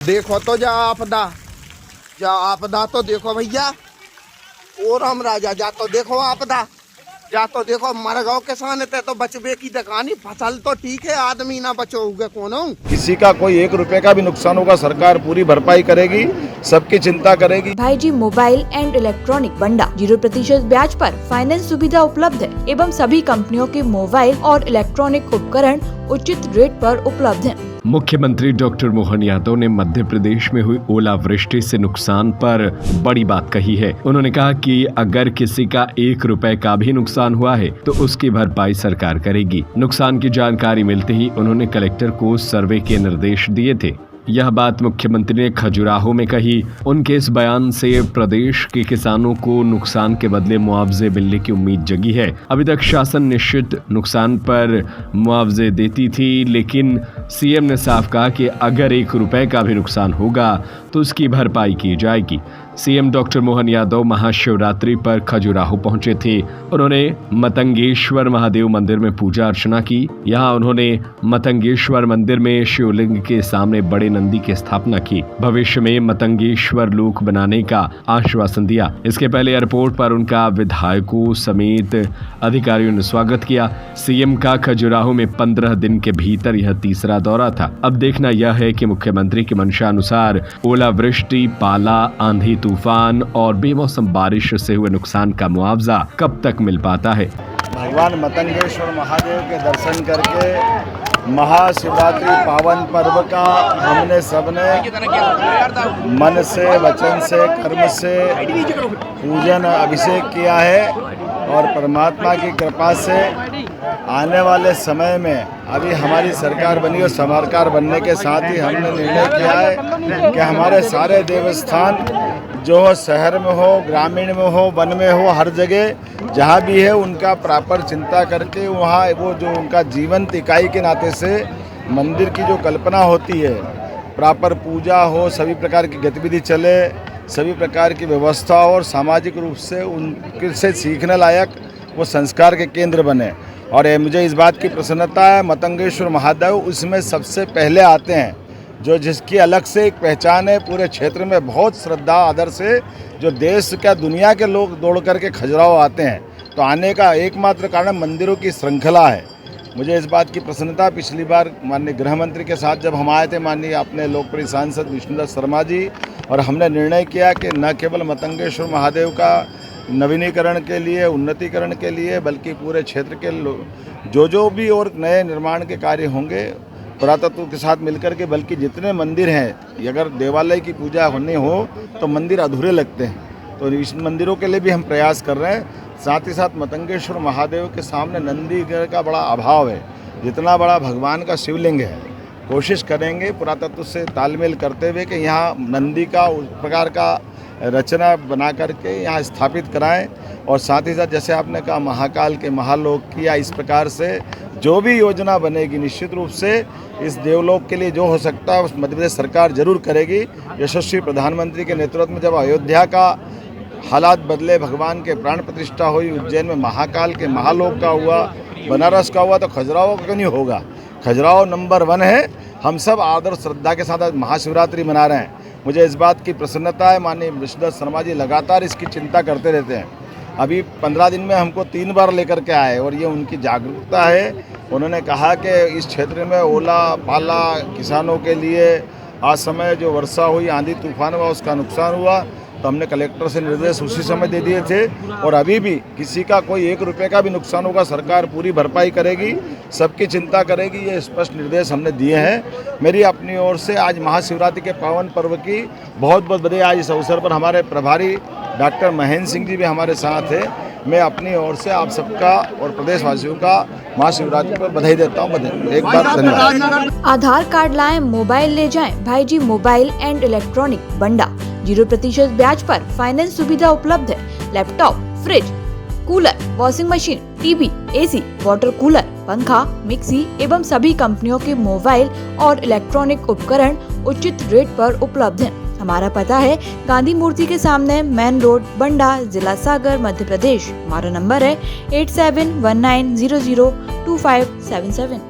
देखो तो जा आपदा तो देखो भैया। ओ राम राजा जा तो देखो आपदा, जा तो देखो मर गओ किसान थे तो बचबे की दुकानी। फसल तो ठीक है, आदमी ना बचोगे कौन। किसी का कोई 1 रुपए का भी नुकसान होगा सरकार पूरी भरपाई करेगी, सबकी चिंता करेगी। भाईजी मोबाइल एंड इलेक्ट्रॉनिक बंडा 0% ब्याज पर फाइनेंस सुविधा उपलब्ध है एवं सभी कंपनियों के मोबाइल और इलेक्ट्रॉनिक उपकरण उचित रेट पर उपलब्ध हैं। मुख्यमंत्री डॉक्टर मोहन यादव ने मध्य प्रदेश में हुई ओलावृष्टि से नुकसान पर बड़ी बात कही है। उन्होंने कहा कि अगर किसी का 1 रुपए का भी नुकसान हुआ है तो उसकी भरपाई सरकार करेगी। नुकसान की जानकारी मिलते ही उन्होंने कलेक्टर को सर्वे के निर्देश दिए थे। यह बात मुख्यमंत्री ने खजुराहो में कही। उनके इस बयान से प्रदेश के किसानों को नुकसान के बदले मुआवजे मिलने की उम्मीद जगी है। अभी तक शासन निश्चित नुकसान पर मुआवजे देती थी, लेकिन सीएम ने साफ कहा कि अगर 1 रुपए का भी नुकसान होगा तो उसकी भरपाई की जाएगी। सीएम डॉक्टर मोहन यादव महाशिवरात्रि पर खजुराहो पहुंचे थे। उन्होंने मतंगेश्वर महादेव मंदिर में पूजा अर्चना की। यहाँ उन्होंने मतंगेश्वर मंदिर में शिवलिंग के सामने बड़े नंदी की स्थापना की। भविष्य में मतंगेश्वर लोक बनाने का आश्वासन दिया। इसके पहले एयरपोर्ट पर उनका विधायकों समेत अधिकारियों ने स्वागत किया। सीएम का खजुराहो में 15 दिन के भीतर यह तीसरा दौरा था। अब देखना यह है कि मुख्यमंत्री की मंशा अनुसार ओलावृष्टि, पाला, आंधी तूफान और बेमौसम बारिश से हुए नुकसान का मुआवजा कब तक मिल पाता है। भगवान मतंगेश्वर महादेव के दर्शन करके महाशिवरात्रि पावन पर्व का हमने सबने मन से, वचन से, कर्म से पूजन अभिषेक किया है और परमात्मा की कृपा से आने वाले समय में अभी हमारी सरकार बनी और सरकार बनने के साथ ही हमने निर्णय किया है कि हमारे सारे देवस्थान जो शहर में हो, ग्रामीण में हो, वन में हो, हर जगह जहाँ भी है उनका प्रॉपर चिंता करके वहाँ वो जो उनका जीवंत इकाई के नाते से मंदिर की जो कल्पना होती है, प्रॉपर पूजा हो, सभी प्रकार की गतिविधि चले, सभी प्रकार की व्यवस्था हो और सामाजिक रूप से उनके से सीखने लायक वो संस्कार के केंद्र बने। और मुझे इस बात की प्रसन्नता है मतंगेश्वर महादेव उसमें सबसे पहले आते हैं, जो जिसकी अलग से एक पहचान है। पूरे क्षेत्र में बहुत श्रद्धा आदर से जो देश क्या दुनिया के लोग दौड़ करके खजुराहो आते हैं। तो आने का एकमात्र कारण मंदिरों की श्रृंखला है। मुझे इस बात की प्रसन्नता, पिछली बार माननीय गृह मंत्री के साथ जब हम आए थे, माननीय अपने लोकप्रिय सांसद विष्णुदत्त शर्मा जी, और हमने निर्णय किया कि न केवल मतंगेश्वर महादेव का नवीनीकरण के लिए, उन्नतीकरण के लिए, बल्कि पूरे क्षेत्र के जो भी और नए निर्माण के कार्य होंगे पुरातत्व के साथ मिलकर के, बल्कि जितने मंदिर हैं, अगर देवालय की पूजा होनी हो तो मंदिर अधूरे लगते हैं, तो इस मंदिरों के लिए भी हम प्रयास कर रहे हैं। साथ ही साथ मतंगेश्वर महादेव के सामने नंदी का बड़ा अभाव है। जितना बड़ा भगवान का शिवलिंग है, कोशिश करेंगे पुरातत्व से तालमेल करते हुए कि यहाँ नंदी का उस प्रकार का रचना बना करके यहाँ स्थापित कराएं। और साथ ही साथ जैसे आपने कहा महाकाल के महालोक किया, इस प्रकार से जो भी योजना बनेगी निश्चित रूप से इस देवलोक के लिए जो हो सकता है उस मध्य प्रदेश सरकार जरूर करेगी। यशस्वी प्रधानमंत्री के नेतृत्व में जब अयोध्या का हालात बदले, भगवान के प्राण प्रतिष्ठा हुई, उज्जैन में महाकाल के महालोक का हुआ, बनारस का हुआ, तो खजुराहो का क्यों नहीं होगा। खजुराहो नंबर 1 है। हम सब आदर श्रद्धा के साथ आज महाशिवरात्रि मना रहे हैं। मुझे इस बात की प्रसन्नता है, माननीय विष्णुदत्त शर्मा जी लगातार इसकी चिंता करते रहते हैं। अभी 15 दिन में हमको 3 बार लेकर के आए और ये उनकी जागरूकता है। उन्होंने कहा कि इस क्षेत्र में ओला पाला किसानों के लिए आज समय जो वर्षा हुई, आंधी तूफान हुआ, उसका नुकसान हुआ, तो हमने कलेक्टर से निर्देश उसी समय दे दिए थे। और अभी भी किसी का कोई 1 रुपए का भी नुकसान होगा सरकार पूरी भरपाई करेगी, सबकी चिंता करेगी, ये स्पष्ट निर्देश हमने दिए हैं। मेरी अपनी ओर से आज महाशिवरात्रि के पावन पर्व की बहुत बहुत बधाई। आज इस अवसर पर हमारे प्रभारी डॉक्टर महेंद्र सिंह जी भी हमारे साथ हैं। मैं अपनी ओर से आप सबका और प्रदेशवासियों का महाशिवरात्रि पर बधाई देता हूँ। एक बार धन्यवाद। आधार कार्ड लाएं, मोबाइल ले जाएं। भाईजी मोबाइल एंड इलेक्ट्रॉनिक बंडा 0% ब्याज पर फाइनेंस सुविधा उपलब्ध है। Laptop, fridge, cooler, washing machine, TV, AC, water cooler, पंखा, मिक्सी एवं सभी कंपनियों के मोबाइल और इलेक्ट्रॉनिक उपकरण उचित रेट पर उपलब्ध हैं। हमारा पता है गांधी मूर्ति के सामने, मेन रोड, बंडा, जिला सागर, मध्य प्रदेश। हमारा नंबर है 8719002577।